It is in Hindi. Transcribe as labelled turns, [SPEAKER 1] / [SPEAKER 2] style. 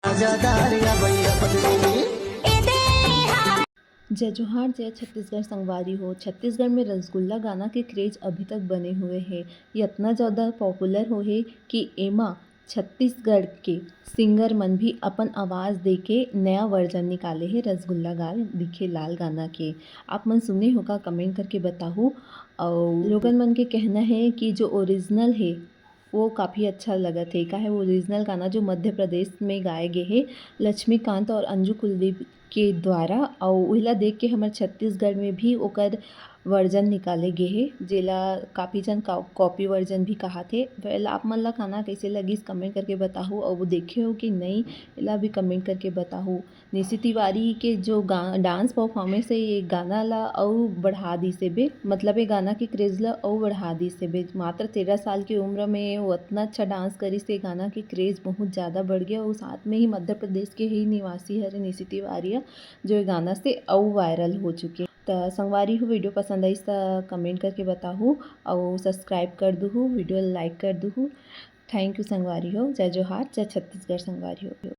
[SPEAKER 1] जय जोहार जय छत्तीसगढ़ संगवारी हो। छत्तीसगढ़ में रसगुल्ला गाना के क्रेज अभी तक बने हुए है। ये इतना ज़्यादा पॉपुलर हो है कि एमा छत्तीसगढ़ के सिंगर मन भी अपन आवाज़ दे के नया वर्जन निकाले है रसगुल्ला गाल दिखे लाल गाना के। आप मन सुने हो का कमेंट करके बताओ। और लोगन मन के कहना है कि जो ओरिजिनल है वो काफ़ी अच्छा लगत है। का है वो ओरिजिनल गाना जो मध्य प्रदेश में गाए गए है लक्ष्मीकांत और अंजू कुलदीप के द्वारा। और ओला देख के हमारे छत्तीसगढ़ में भी ओकर वर्जन निकाले गए है जेला काफ़ी जन कॉपी वर्जन भी कहा थे। वेल आप मन ला गाना कैसे लगिस कमेंट करके बताओ। और वो देखे हो कि नहीं एला भी कमेंट करके बताओ। निशी तिवारी के जो डांस परफॉर्मेंस है ये गाना ला और बढ़ा दी से बे, मतलब ये गाना के क्रेज ला और बढ़ा दी से बे। मात्र 13 साल की उम्र में वो इतना अच्छा डांस करी से गाना के क्रेज बहुत ज़्यादा बढ़ गया। और साथ में ही मध्य प्रदेश के ही निवासी है निशी तिवारी जो ये गाना से और वायरल हो चुके। तो संगवारी हो वीडियो पसंद आई तो कमेंट करके बताओ और सब्सक्राइब कर दूँ वीडियो लाइक कर दूँ। थैंक यू संगवारी हो। जय जोहार जय छत्तीसगढ़ संगवारी हो।